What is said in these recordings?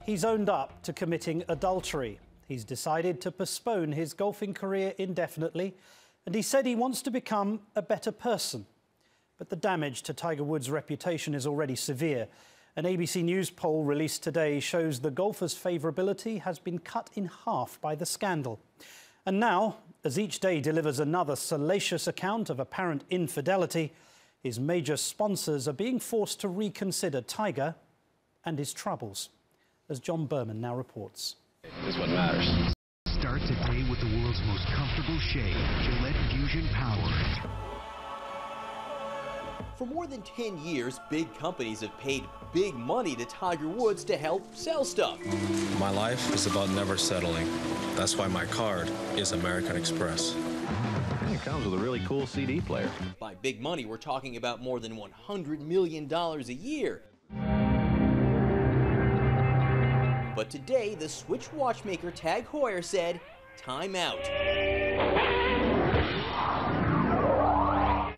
He's owned up to committing adultery. He's decided to postpone his golfing career indefinitely, and he said he wants to become a better person. But the damage to Tiger Woods' reputation is already severe. An ABC News poll released today shows the golfer's favourability has been cut in half by the scandal. And now, as each day delivers another salacious account of apparent infidelity, his major sponsors are being forced to reconsider Tiger and his troubles. As John Berman now reports. This is what matters. Start today with the world's most comfortable shave, Gillette Fusion Power. For more than 10 years, big companies have paid big money to Tiger Woods to help sell stuff. My life is about never settling. That's why my card is American Express. It comes with a really cool CD player. By big money, we're talking about more than $100 million a year. But today, the Switch watchmaker Tag Heuer said, time out.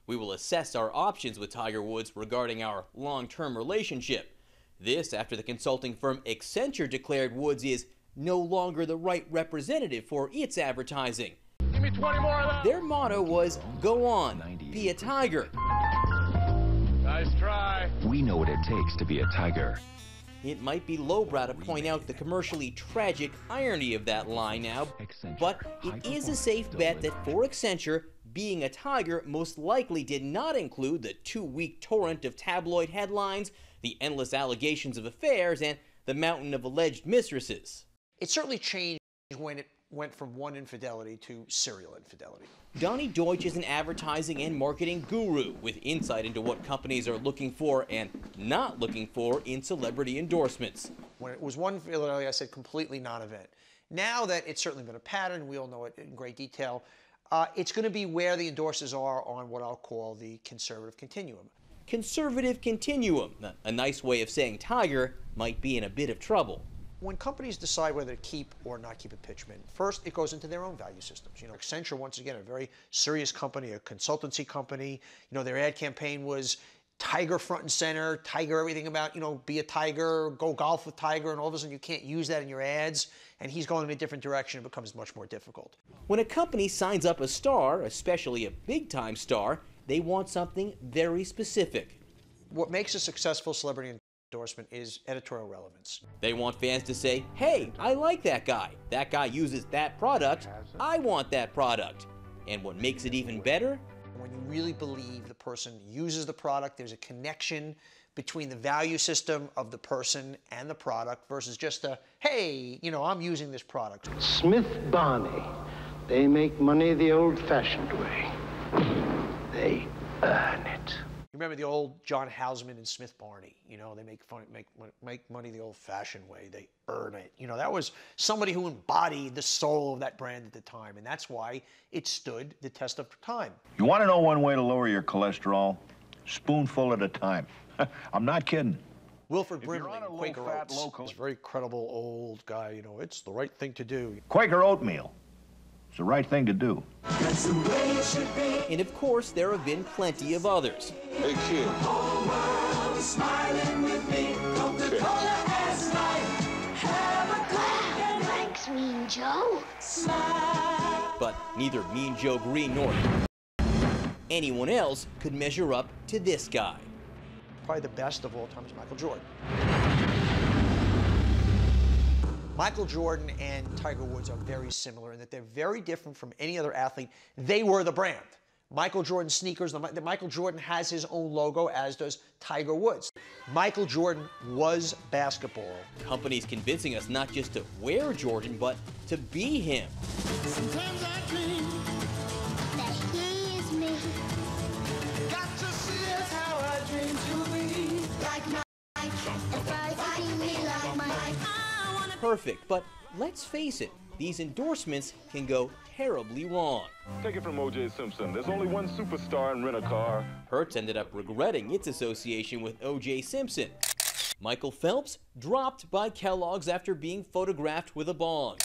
We will assess our options with Tiger Woods regarding our long-term relationship. This after the consulting firm Accenture declared Woods is no longer the right representative for its advertising. Give me 20 more of that. Their motto was, go on, be a Tiger. Nice try. We know what it takes to be a Tiger. It might be lowbrow to point out the commercially tragic irony of that line now, but it is a safe bet that for Accenture, being a Tiger most likely did not include the 2-week torrent of tabloid headlines, the endless allegations of affairs, and the mountain of alleged mistresses. It certainly changed when it went from one infidelity to serial infidelity. Donnie Deutsch is an advertising and marketing guru with insight into what companies are looking for and not looking for in celebrity endorsements. When it was one infidelity, I said completely non-event. Now that it's certainly been a pattern, we all know it in great detail, it's going to be where the endorsers are on what I'll call the conservative continuum. Conservative continuum, a nice way of saying Tiger might be in a bit of trouble. When companies decide whether to keep or not keep a pitchman, first it goes into their own value systems. You know, Accenture, once again, a very serious company, a consultancy company. You know, their ad campaign was Tiger front and center, Tiger everything about, you know, be a Tiger, go golf with Tiger, and all of a sudden you can't use that in your ads, and he's going in a different direction. It becomes much more difficult. When a company signs up a star, especially a big-time star, they want something very specific. What makes a successful celebrity endorsement is editorial relevance. They want fans to say, hey, I like that guy. That guy uses that product. I want that product. And what makes it even better? When you really believe the person uses the product, there's a connection between the value system of the person and the product versus just a, hey, you know, I'm using this product. Smith Barney, they make money the old-fashioned way. They earn it. You remember the old John Houseman and Smith Barney? You know, they make money the old-fashioned way. They earn it. You know, that was somebody who embodied the soul of that brand at the time, and that's why it stood the test of time. You want to know one way to lower your cholesterol? Spoonful at a time. I'm not kidding. Wilford Brimley, Quaker Oats, this very credible old guy. You know, it's the right thing to do. Quaker oatmeal. It's the right thing to do. That's the way it should be. And of course, there have been plenty of others. Hey, kid. Whole world is smiling with me. Coca-Cola as light. Have a Coke and thanks, Mean Joe. Smile. But neither Mean Joe Green nor anyone else could measure up to this guy. Probably the best of all time is Michael Jordan. Michael Jordan and Tiger Woods are very similar in that they're very different from any other athlete. They were the brand. Michael Jordan sneakers, Michael Jordan has his own logo, as does Tiger Woods. Michael Jordan was basketball. Companies convincing us not just to wear Jordan, but to be him. Sometimes I dream that he is me. Got to see us how I dream to be. Like Mike, if I see me like Mike. Perfect, but let's face it, these endorsements can go terribly wrong. Take it from O.J. Simpson. There's only one superstar in Rent-A-Car. Hertz ended up regretting its association with O.J. Simpson. Michael Phelps dropped by Kellogg's after being photographed with a bong.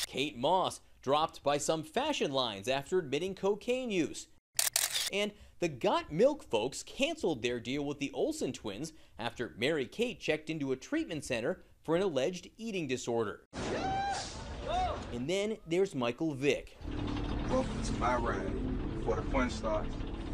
Kate Moss dropped by some fashion lines after admitting cocaine use. And the Got Milk folks canceled their deal with the Olsen twins after Mary Kate checked into a treatment center for an alleged eating disorder. And then there's Michael Vick. Welcome to my ride. Before the fun starts,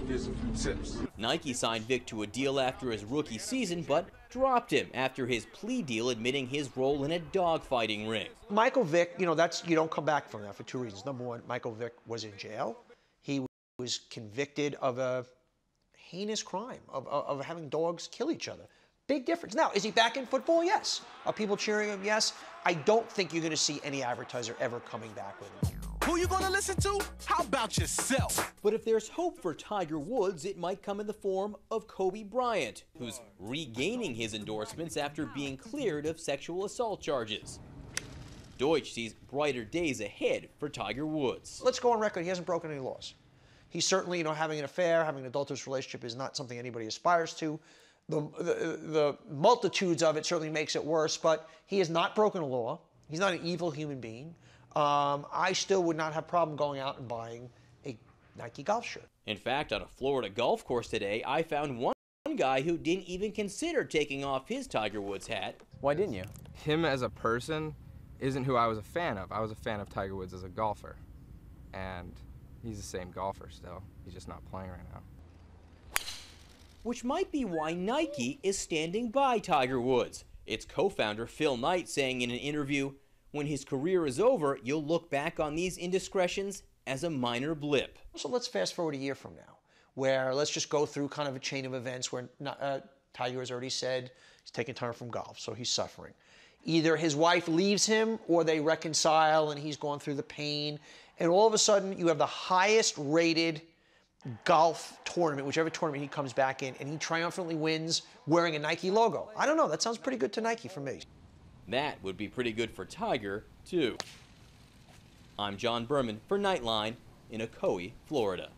here's a few tips. Nike signed Vick to a deal after his rookie season, but dropped him after his plea deal admitting his role in a dogfighting ring. Michael Vick, you don't come back from that for two reasons. Number one, Michael Vick was in jail. He was convicted of a heinous crime of having dogs kill each other. Big difference. Now, is he back in football? Yes. Are people cheering him? Yes. I don't think you're going to see any advertiser ever coming back with him. Who you going to listen to? How about yourself? But if there's hope for Tiger Woods, it might come in the form of Kobe Bryant, who's regaining his endorsements after being cleared of sexual assault charges. Deutsch sees brighter days ahead for Tiger Woods. Let's go on record. He hasn't broken any laws. He's certainly, having an affair, having an adulterous relationship is not something anybody aspires to. The multitudes of it certainly makes it worse, but he has not broken a law. He's not an evil human being. I still would not have a problem going out and buying a Nike golf shirt. In fact, on a Florida golf course today, I found one guy who didn't even consider taking off his Tiger Woods hat. Why didn't you? Him as a person isn't who I was a fan of. I was a fan of Tiger Woods as a golfer. And he's the same golfer still. He's just not playing right now. Which might be why Nike is standing by Tiger Woods. Its co-founder Phil Knight saying in an interview, when his career is over, you'll look back on these indiscretions as a minor blip. So let's fast forward a year from now, where let's just go through kind of a chain of events where Tiger has already said he's taking time from golf, so he's suffering. Either his wife leaves him or they reconcile and he's gone through the pain, and all of a sudden you have the highest rated golf tournament, whichever tournament he comes back in, and he triumphantly wins wearing a Nike logo. I don't know, that sounds pretty good to Nike for me. That would be pretty good for Tiger, too. I'm John Berman for Nightline in Ocoee, Florida.